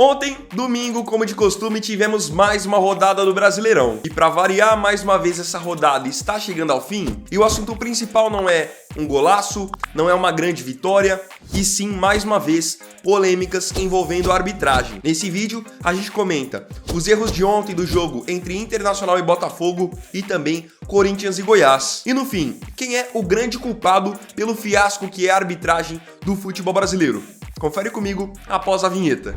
Ontem, domingo, como de costume, tivemos mais uma rodada do Brasileirão. E para variar, mais uma vez essa rodada está chegando ao fim. E o assunto principal não é um golaço, não é uma grande vitória, e sim, mais uma vez, polêmicas envolvendo a arbitragem. Nesse vídeo, a gente comenta os erros de ontem do jogo entre Internacional e Botafogo e também Corinthians e Goiás. E no fim, quem é o grande culpado pelo fiasco que é a arbitragem do futebol brasileiro? Confere comigo após a vinheta.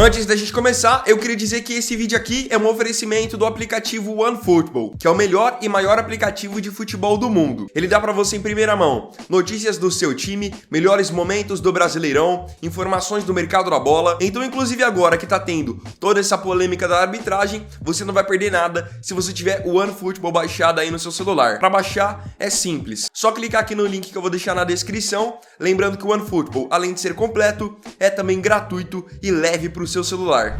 Antes da gente começar, eu queria dizer que esse vídeo aqui é um oferecimento do aplicativo OneFootball, que é o melhor e maior aplicativo de futebol do mundo. Ele dá pra você em primeira mão notícias do seu time, melhores momentos do Brasileirão, informações do mercado da bola. Então, inclusive agora que tá tendo toda essa polêmica da arbitragem, você não vai perder nada se você tiver o OneFootball baixado aí no seu celular. Pra baixar é simples, só clicar aqui no link que eu vou deixar na descrição. Lembrando que o OneFootball, além de ser completo, é também gratuito e leve pro seu celular.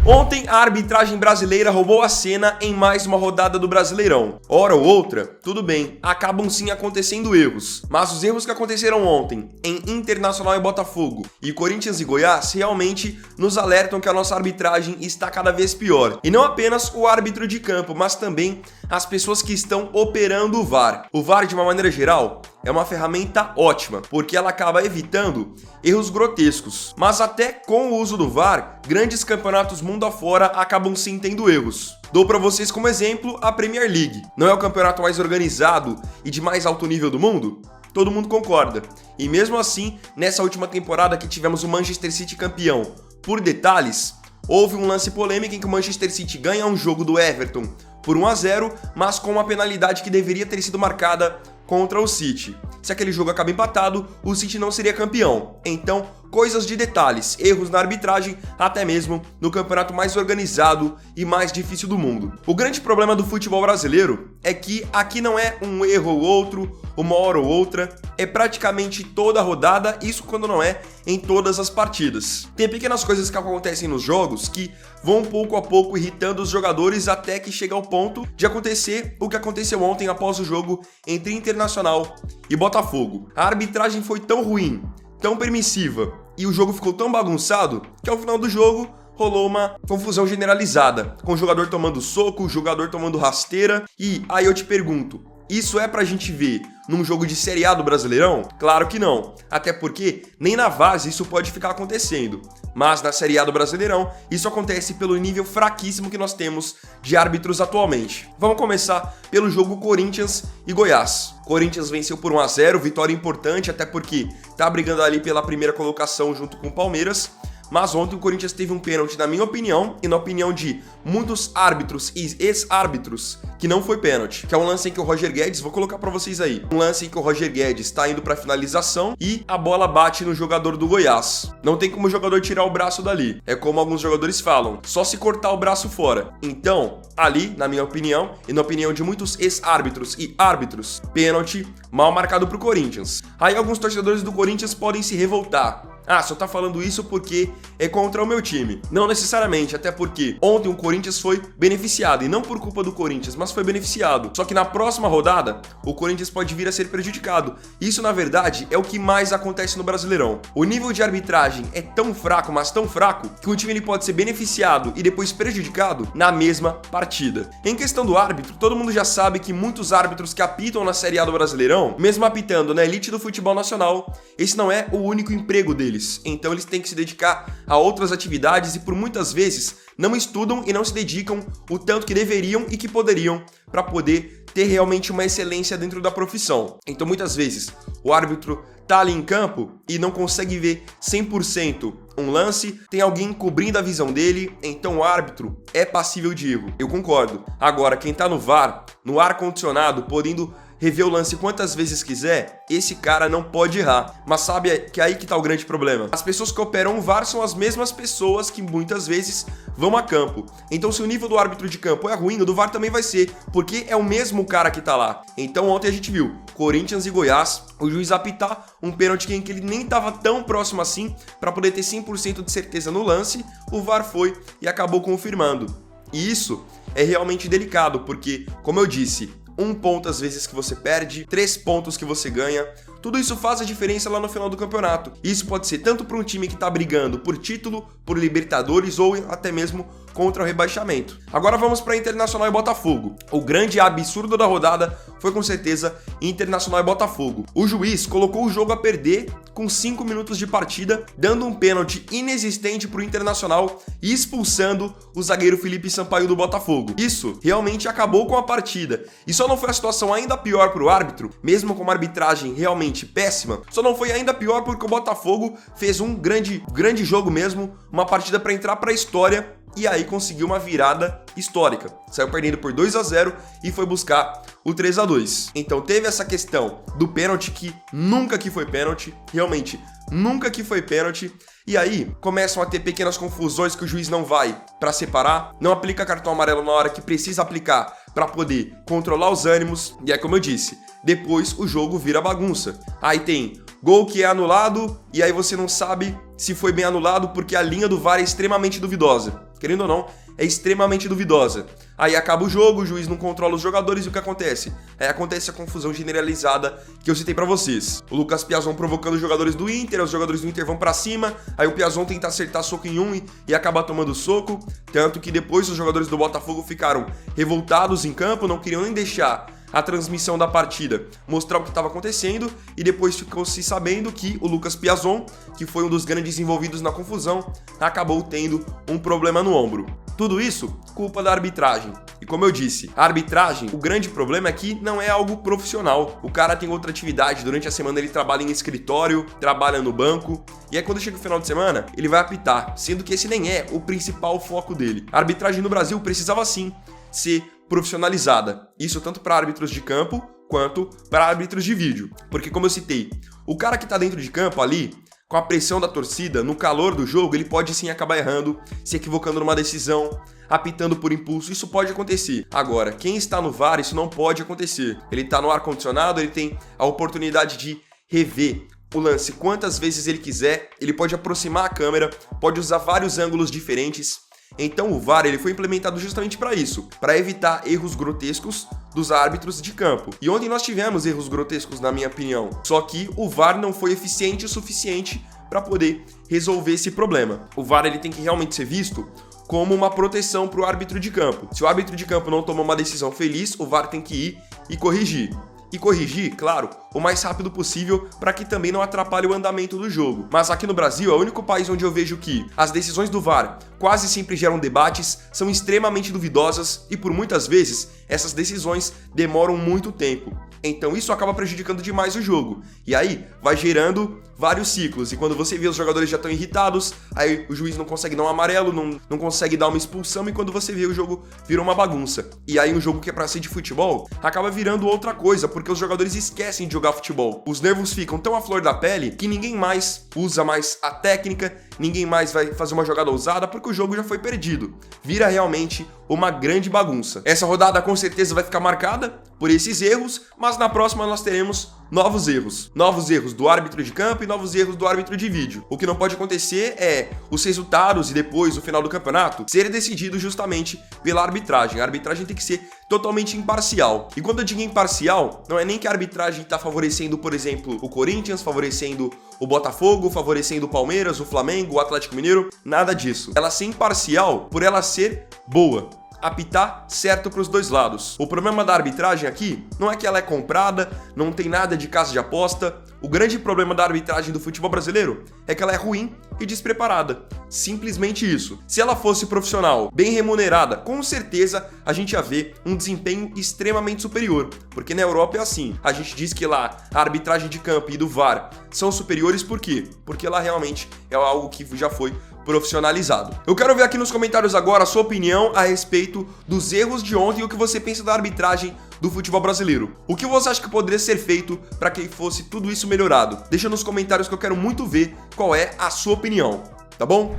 Ontem, a arbitragem brasileira roubou a cena em mais uma rodada do Brasileirão. Hora ou outra, tudo bem, acabam sim acontecendo erros. Mas os erros que aconteceram ontem em Internacional e Botafogo e Corinthians e Goiás realmente nos alertam que a nossa arbitragem está cada vez pior. E não apenas o árbitro de campo, mas também as pessoas que estão operando o VAR. O VAR, de uma maneira geral, é uma ferramenta ótima, porque ela acaba evitando erros grotescos. Mas até com o uso do VAR, grandes campeonatos mundo afora acabam sim tendo erros. Dou para vocês como exemplo a Premier League. Não é o campeonato mais organizado e de mais alto nível do mundo? Todo mundo concorda. E mesmo assim, nessa última temporada que tivemos o Manchester City campeão por detalhes, houve um lance polêmico em que o Manchester City ganha um jogo do Everton por 1-0, mas com uma penalidade que deveria ter sido marcada contra o City. Se aquele jogo acaba empatado, o City não seria campeão. Então, coisas de detalhes, erros na arbitragem, até mesmo no campeonato mais organizado e mais difícil do mundo. O grande problema do futebol brasileiro é que aqui não é um erro ou outro, uma hora ou outra, é praticamente toda a rodada, isso quando não é em todas as partidas. Tem pequenas coisas que acontecem nos jogos que vão pouco a pouco irritando os jogadores até que chega ao ponto de acontecer o que aconteceu ontem após o jogo entre Internacional e Botafogo. A arbitragem foi tão ruim, tão permissiva e o jogo ficou tão bagunçado que ao final do jogo rolou uma confusão generalizada, com o jogador tomando soco, o jogador tomando rasteira. E aí eu te pergunto, isso é pra gente ver num jogo de Série A do Brasileirão? Claro que não, até porque nem na Várzea isso pode ficar acontecendo. Mas na Série A do Brasileirão, isso acontece pelo nível fraquíssimo que nós temos de árbitros atualmente. Vamos começar pelo jogo Corinthians e Goiás. Corinthians venceu por 1-0, vitória importante, até porque tá brigando ali pela primeira colocação junto com o Palmeiras. Mas ontem o Corinthians teve um pênalti, na minha opinião, e na opinião de muitos árbitros e ex-árbitros, que não foi pênalti, que é um lance em que o Roger Guedes, vou colocar pra vocês aí, um lance em que o Roger Guedes tá indo pra finalização e a bola bate no jogador do Goiás. Não tem como o jogador tirar o braço dali, é como alguns jogadores falam, só se cortar o braço fora. Então, ali, na minha opinião, e na opinião de muitos ex-árbitros e árbitros, pênalti mal marcado pro Corinthians. Aí alguns torcedores do Corinthians podem se revoltar. Ah, só tá falando isso porque é contra o meu time. Não necessariamente, até porque ontem o Corinthians foi beneficiado, e não por culpa do Corinthians, mas foi beneficiado. Só que na próxima rodada, o Corinthians pode vir a ser prejudicado. Isso, na verdade, é o que mais acontece no Brasileirão. O nível de arbitragem é tão fraco, mas tão fraco, que o time ele pode ser beneficiado e depois prejudicado na mesma partida. Em questão do árbitro, todo mundo já sabe que muitos árbitros que apitam na Série A do Brasileirão, mesmo apitando na elite do futebol nacional, esse não é o único emprego deles. Então eles têm que se dedicar a outras atividades e por muitas vezes não estudam e não se dedicam o tanto que deveriam e que poderiam para poder ter realmente uma excelência dentro da profissão. Então muitas vezes o árbitro tá ali em campo e não consegue ver 100% um lance, tem alguém cobrindo a visão dele, então o árbitro é passível de erro. Eu concordo. Agora, quem tá no VAR, no ar-condicionado, podendo rever o lance quantas vezes quiser, esse cara não pode errar. Mas sabe que é aí que tá o grande problema? As pessoas que operam o VAR são as mesmas pessoas que muitas vezes vão a campo. Então se o nível do árbitro de campo é ruim, o do VAR também vai ser, porque é o mesmo cara que tá lá. Então ontem a gente viu Corinthians e Goiás, o juiz apitar um pênalti em que ele nem tava tão próximo assim para poder ter 100% de certeza no lance, o VAR foi e acabou confirmando. E isso é realmente delicado, porque, como eu disse, 1 ponto às vezes que você perde, 3 pontos que você ganha, tudo isso faz a diferença lá no final do campeonato. Isso pode ser tanto para um time que está brigando por título, por Libertadores ou até mesmo contra o rebaixamento. Agora vamos para Internacional e Botafogo. O grande absurdo da rodada foi com certeza Internacional e Botafogo. O juiz colocou o jogo a perder com 5 minutos de partida, dando um pênalti inexistente para o Internacional e expulsando o zagueiro Felipe Sampaio do Botafogo. Isso realmente acabou com a partida. E só não foi a situação ainda pior para o árbitro, mesmo com uma arbitragem realmente péssima, só não foi ainda pior porque o Botafogo fez um grande jogo mesmo, uma partida para entrar para a história, e aí conseguiu uma virada histórica. Saiu perdendo por 2-0 e foi buscar o 3-2. Então teve essa questão do pênalti que nunca que foi pênalti, realmente nunca que foi pênalti. E aí começam a ter pequenas confusões que o juiz não vai para separar, não aplica cartão amarelo na hora que precisa aplicar para poder controlar os ânimos. E é como eu disse, depois o jogo vira bagunça. Aí tem gol que é anulado e aí você não sabe se foi bem anulado porque a linha do VAR é extremamente duvidosa. Querendo ou não, é extremamente duvidosa. Aí acaba o jogo, o juiz não controla os jogadores e o que acontece? Aí acontece a confusão generalizada que eu citei pra vocês. O Lucas Piazon provocando os jogadores do Inter, os jogadores do Inter vão pra cima, aí o Piazon tenta acertar soco em um e acaba tomando soco, tanto que depois os jogadores do Botafogo ficaram revoltados em campo, não queriam nem deixar a transmissão da partida mostrar o que estava acontecendo, e depois ficou-se sabendo que o Lucas Piazon, que foi um dos grandes envolvidos na confusão, acabou tendo um problema no ombro. Tudo isso culpa da arbitragem. E como eu disse, a arbitragem, o grande problema é que não é algo profissional. O cara tem outra atividade, durante a semana ele trabalha em escritório, trabalha no banco, e aí quando chega o final de semana, ele vai apitar, sendo que esse nem é o principal foco dele. A arbitragem no Brasil precisava sim ser profissionalizada. Isso tanto para árbitros de campo quanto para árbitros de vídeo. Porque como eu citei, o cara que tá dentro de campo ali, com a pressão da torcida, no calor do jogo, ele pode sim acabar errando, se equivocando numa decisão, apitando por impulso, isso pode acontecer. Agora, quem está no VAR, isso não pode acontecer. Ele tá no ar-condicionado, ele tem a oportunidade de rever o lance quantas vezes ele quiser, ele pode aproximar a câmera, pode usar vários ângulos diferentes. Então o VAR ele foi implementado justamente para isso, para evitar erros grotescos dos árbitros de campo. E ontem nós tivemos erros grotescos, na minha opinião, só que o VAR não foi eficiente o suficiente para poder resolver esse problema. O VAR ele tem que realmente ser visto como uma proteção para o árbitro de campo. Se o árbitro de campo não tomar uma decisão feliz, o VAR tem que ir e corrigir. E corrigir, claro, o mais rápido possível para que também não atrapalhe o andamento do jogo. Mas aqui no Brasil é o único país onde eu vejo que as decisões do VAR quase sempre geram debates, são extremamente duvidosas e por muitas vezes essas decisões demoram muito tempo. Então isso acaba prejudicando demais o jogo. E aí vai gerando vários ciclos. E quando você vê os jogadores já estão irritados, aí o juiz não consegue dar um amarelo, não consegue dar uma expulsão, e quando você vê o jogo virou uma bagunça. E aí um jogo que é pra ser de futebol acaba virando outra coisa, porque os jogadores esquecem de jogar futebol. Os nervos ficam tão à flor da pele que ninguém mais usa mais a técnica, ninguém mais vai fazer uma jogada ousada, porque o jogo já foi perdido. Vira realmente uma grande bagunça. Essa rodada com certeza vai ficar marcada por esses erros, mas na próxima nós teremos novos erros. Novos erros do árbitro de campo e novos erros do árbitro de vídeo. O que não pode acontecer é os resultados e depois o final do campeonato ser decidido justamente pela arbitragem. A arbitragem tem que ser totalmente imparcial. E quando eu digo imparcial, não é nem que a arbitragem está favorecendo, por exemplo, o Corinthians, favorecendo o Botafogo, favorecendo o Palmeiras, o Flamengo, o Atlético Mineiro, nada disso. Ela ser imparcial por ela ser boa. Apitar certo para os dois lados. O problema da arbitragem aqui não é que ela é comprada, não tem nada de casa de aposta. O grande problema da arbitragem do futebol brasileiro é que ela é ruim e despreparada. Simplesmente isso. Se ela fosse profissional, bem remunerada, com certeza a gente ia ver um desempenho extremamente superior. Porque na Europa é assim. A gente diz que lá a arbitragem de campo e do VAR são superiores, por quê? Porque lá realmente é algo que já foi profissionalizado. Eu quero ver aqui nos comentários agora a sua opinião a respeito dos erros de ontem e o que você pensa da arbitragem do futebol brasileiro. O que você acha que poderia ser feito para que fosse tudo isso melhorado? Deixa nos comentários que eu quero muito ver qual é a sua opinião, tá bom?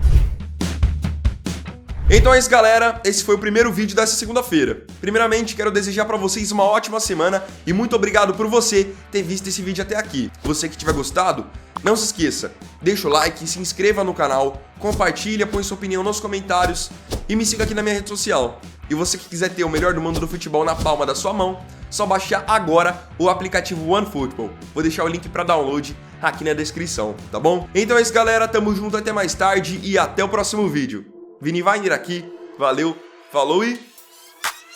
Então é isso, galera, esse foi o primeiro vídeo dessa segunda-feira. Primeiramente, quero desejar para vocês uma ótima semana e muito obrigado por você ter visto esse vídeo até aqui. Você que tiver gostado, não se esqueça, deixa o like, se inscreva no canal, compartilha, põe sua opinião nos comentários e me siga aqui na minha rede social. E você que quiser ter o melhor do mundo do futebol na palma da sua mão, só baixar agora o aplicativo OneFootball. Vou deixar o link para download aqui na descrição, tá bom? Então é isso, galera, tamo junto até mais tarde e até o próximo vídeo. Vini Weiner aqui, valeu, falou e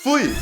fui!